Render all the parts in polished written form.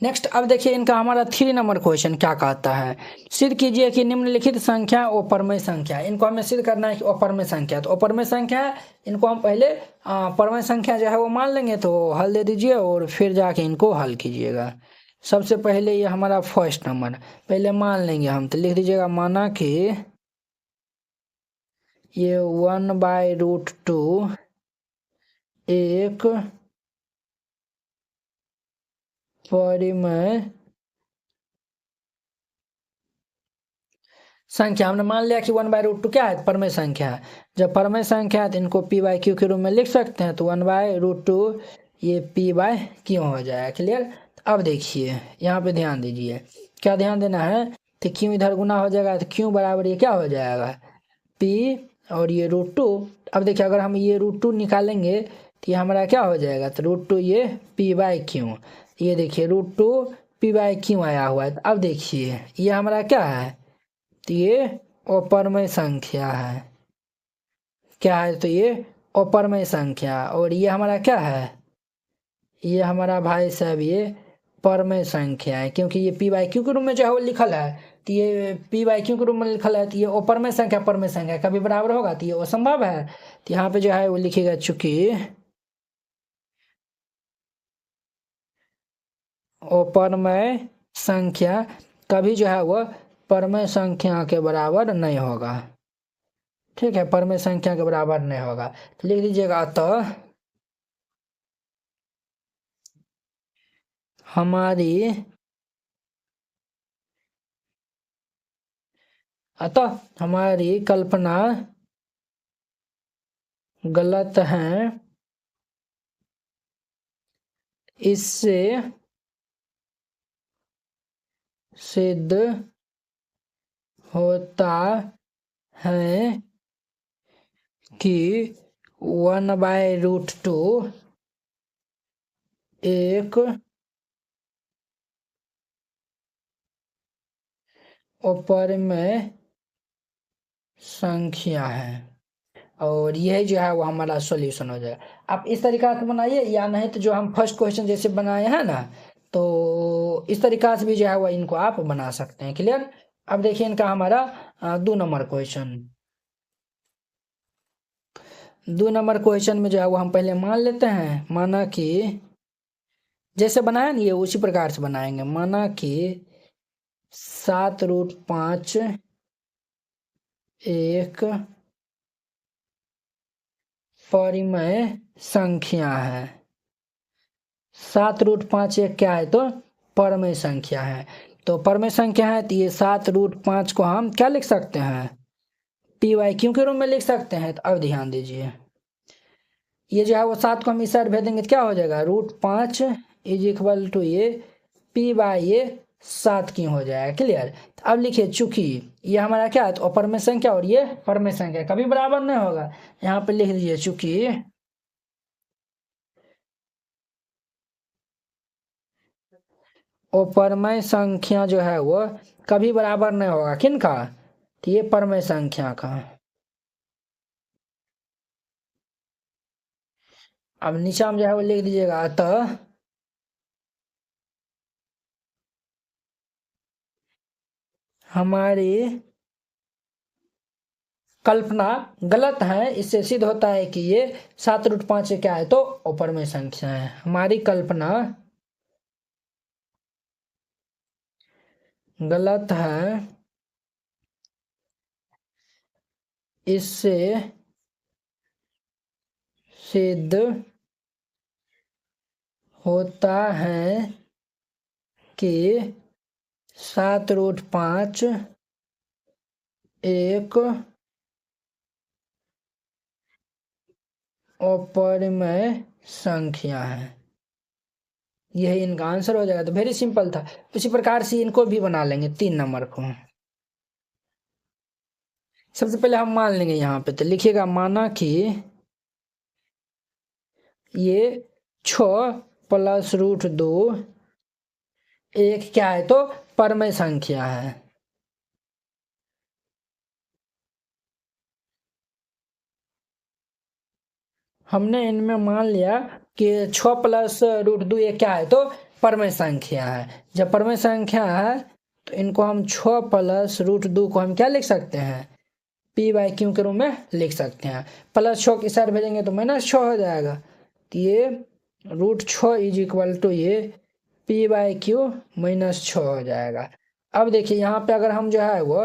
Next अब देखिए इनका हमारा 3 नंबर क्वेश्चन क्या कहता है। सिद्ध कीजिए कि निम्नलिखित संख्या अपरमेय संख्या। इनको हमें सिद्ध करना है कि अपरमेय संख्या, तो अपरमेय संख्या है, इनको हम पहले परमेय संख्या जो है वो मान लेंगे, तो हल दे दीजिए और फिर जाके इनको हल कीजिएगा। सबसे पहले ये हमारा फर्स्ट नंबर पहले मान लेंगे हम, तो लिख दीजिएगा माना कि ये 1/√2 एक परिमेय संख्या। हमने मान लिया कि 1/√2 क्या है, परमेय संख्या है। जब परमेय संख्या है तो इनको p/q के रूप में लिख सकते हैं, तो 1/√2 ये p/q हो जाएगा। क्लियर। अब देखिए यहाँ पे ध्यान दीजिए, क्या ध्यान देना है, तो q इधर गुना हो जाएगा, तो q बराबर ये क्या हो जाएगा p और ये √2। अब देखिए अगर हम ये √2 निकालेंगे तो ये हमारा क्या हो जाएगा, तो √2 ये p/q, ये देखिए √2 p/q आया हुआ है। तो अब देखिए ये हमारा क्या है, तो ये अपरमेय संख्या है। क्या है, तो ये अपरमेय संख्या, और ये हमारा क्या है, ये हमारा भाई साहब ये परमेय संख्या है, क्योंकि ये p/q के रूप में जो है वो लिखल है, तो ये p/q के रूप में लिखल है, तो ये अपरमेय संख्या परमेय संख्या कभी बराबर होगा, तो ये असंभव है। तो यहाँ पे जो है वो लिखेगा चूंकि अपरमेय संख्या कभी जो है वो परमेय संख्या के बराबर नहीं होगा। ठीक है, परमेय संख्या के बराबर नहीं होगा, तो लिख दीजिएगा अतः हमारी कल्पना गलत है, इससे सिद्ध होता है कि 1/√2 एक अपरमेय संख्या है, और यह जो है वो हमारा सॉल्यूशन हो जाएगा। आप इस तरीका से बनाइए, या नहीं तो जो हम फर्स्ट क्वेश्चन जैसे बनाए हैं ना, तो इस तरीका से भी जो है वो इनको आप बना सकते हैं। क्लियर। अब देखिए इनका हमारा 2 नंबर क्वेश्चन। 2 नंबर क्वेश्चन में जो है वो हम पहले मान लेते हैं, माना कि जैसे बनाया ना ये उसी प्रकार से बनाएंगे। माना कि 7√5 एक परिमेय संख्या है। 7√5 एक क्या है, तो परमेय संख्या है। तो परमेय संख्या है, तो ये 7√5 को हम क्या लिख सकते हैं, p/q के रूप में लिख सकते हैं। तो अब ध्यान दीजिए, ये जो है वो 7 को हम इस साइड भेज देंगे तो क्या हो जाएगा, √5 = ये p/ये 7 क्यों हो जाएगा। क्लियर। तो अब लिखिए चूंकि ये हमारा क्या है, तो अपरमेय संख्या और ये परमेय संख्या कभी बराबर नहीं होगा। यहाँ पे लिख दीजिए चूंकि अपरमेय संख्या जो है वो कभी बराबर नहीं होगा किनका, तो ये परमेय संख्या का। अब नीचा में जो है वो लिख दीजिएगा अतः हमारी कल्पना गलत है, इससे सिद्ध होता है कि ये 7√5 क्या है, तो अपरमेय संख्या है। हमारी कल्पना गलत है, इससे सिद्ध होता है कि 7√5 एक अपरिमेय संख्या है। यही इनका आंसर हो जाएगा। तो वेरी सिंपल था। उसी प्रकार से इनको भी बना लेंगे 3 नंबर को। सबसे पहले हम मान लेंगे यहाँ पे, तो लिखिएगा माना कि ये 6 + √2 एक क्या है, तो परमेय संख्या है। हमने इनमें मान लिया कि 6 + √2 ये क्या है, तो परमेय संख्या है। जब परमेय संख्या है तो इनको हम 6 प्लस रूट 2 को हम क्या लिख सकते हैं, p/q के रूप में लिख सकते हैं। प्लस 6 की साइड भेजेंगे तो -6 हो जाएगा। तो ये √6 इज इक्वल टू ये p/q -6 हो जाएगा। अब देखिए यहाँ पे अगर हम जो है वो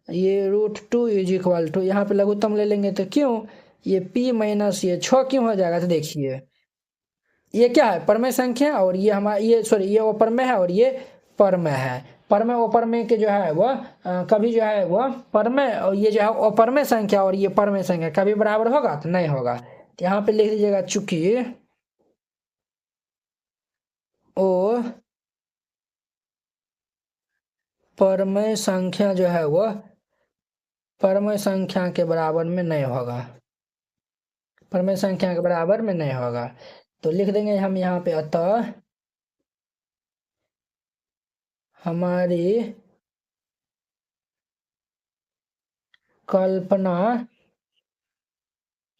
ये √2 इज इक्वल टू यहाँ पे लघुत्तम ले लेंगे तो क्यों ये p माइनस ये 6 क्यों हो जाएगा। तो देखिए ये क्या है, परमेय संख्या, और ये हमारा ये सॉरी ये अपरमेय है और ये परमेय है। परमेय अपरमेय के जो है वो कभी जो है वो परमेय और ये जो है अपरमेय संख्या और ये परमेय संख्या कभी बराबर होगा तो नहीं होगा। तो यहाँ पे लिख दीजिएगा चूंकि ओ परमेय संख्या जो है वो परमेय संख्या के बराबर में नहीं होगा, परमेय संख्या के बराबर में नहीं होगा। तो लिख देंगे हम यहाँ पे अतः हमारी कल्पना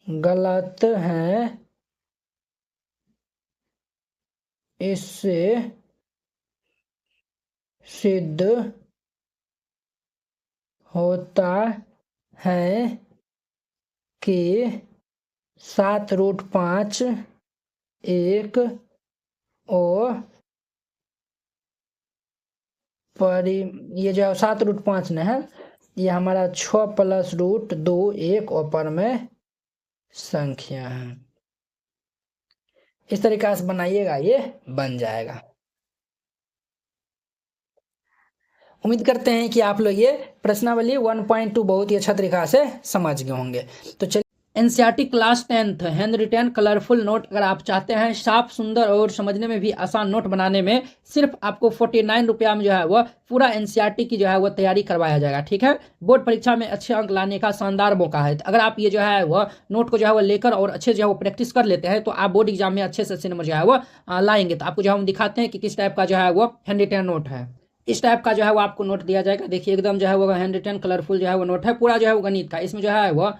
गलत है, इससे सिद्ध होता है कि 7√5 एक और ये जो 7√5 नहीं है, ये हमारा 6 प्लस √2 एक और में संख्या है। इस तरीका से बनाइएगा, ये बन जाएगा। उम्मीद करते हैं कि आप लोग ये प्रश्नावली 1.2 बहुत ही अच्छा तरीका से समझ गए होंगे। तो चलिए NCERT class 10th hand retain colourful note अगर आप चाहते हैं साफ सुंदर और समझने में भी आसान नोट बनाने में, सिर्फ आपको 49 रुपया में जो है वो पूरा एनसीईआरटी की जो है वो तैयारी करवाया जाएगा। ठीक है, बोर्ड परीक्षा में अच्छे अंक लाने का शानदार मौका है। अगर आप ये जो है वो नोट को जो है वो लेकर और अच्छे जो है वो प्रैक्टिस कर लेते हैं तो आप बोर्ड एग्जाम में अच्छे से अच्छे नंबर जो है वो लाएंगे। तो आपको जो हम दिखाते हैं कि किस टाइप का जो है वो हैंड रिटेन नोट है। इस टाइप का जो है वो आपको नोट दिया जाएगा। देखिए एकदम जो है वो हैंड रिटन कलरफुल जो है वो नोट है, पूरा जो है वो गणित का। इसमें जो है वो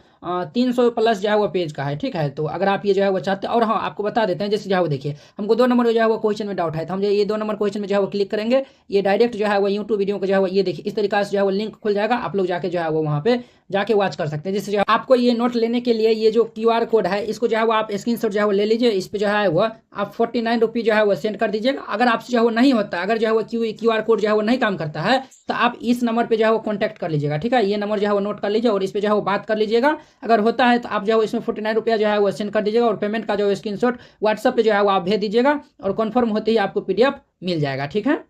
300 प्लस जो है वो पेज का है। ठीक है, तो अगर आप ये जो है वो चाहते हैं, और हाँ आपको बता देते हैं, जैसे जो है वो देखिए हमको 2 नंबर जो है वो क्वेश्चन में डाउट है तो हम जो ये 2 नंबर क्वेश्चन में जो है वो क्लिक करेंगे, ये डायरेक्ट जो है वो यूट्यूब वीडियो को जो है वो ये देखिए इस तरीका से जो है वो लिंक खुल जाएगा। आप लोग जाके जो है वो वहाँ पे जाके वॉच कर सकते हैं। जैसे जो है आपको ये नोट लेने के लिए ये जो QR कोड है इसको जो है वो आप स्क्रीनशॉट जो है वो ले लीजिए। इस पे जो है वो आप 49 रुपये जो है वो सेंड कर दीजिएगा। अगर आपसे जो है वो नहीं होता, अगर जो है वो QR कोड जो है वो नहीं काम करता है तो आप इस नंबर पे जो है वो कॉन्टैक्ट कर लीजिएगा। ठीक है, ये नंबर जो है वो नोट कर लीजिए और इस पे जो है वो बात कर लीजिएगा। अगर होता है तो आप जो है इसमें 49 रुपया जो है वो सेंड कर दीजिएगा और पेमेंट का जो स्क्रीनशॉट व्हाट्सएप पे जो है वो आप भेज दीजिएगा और कन्फर्म होते ही आपको PDF मिल जाएगा। ठीक है।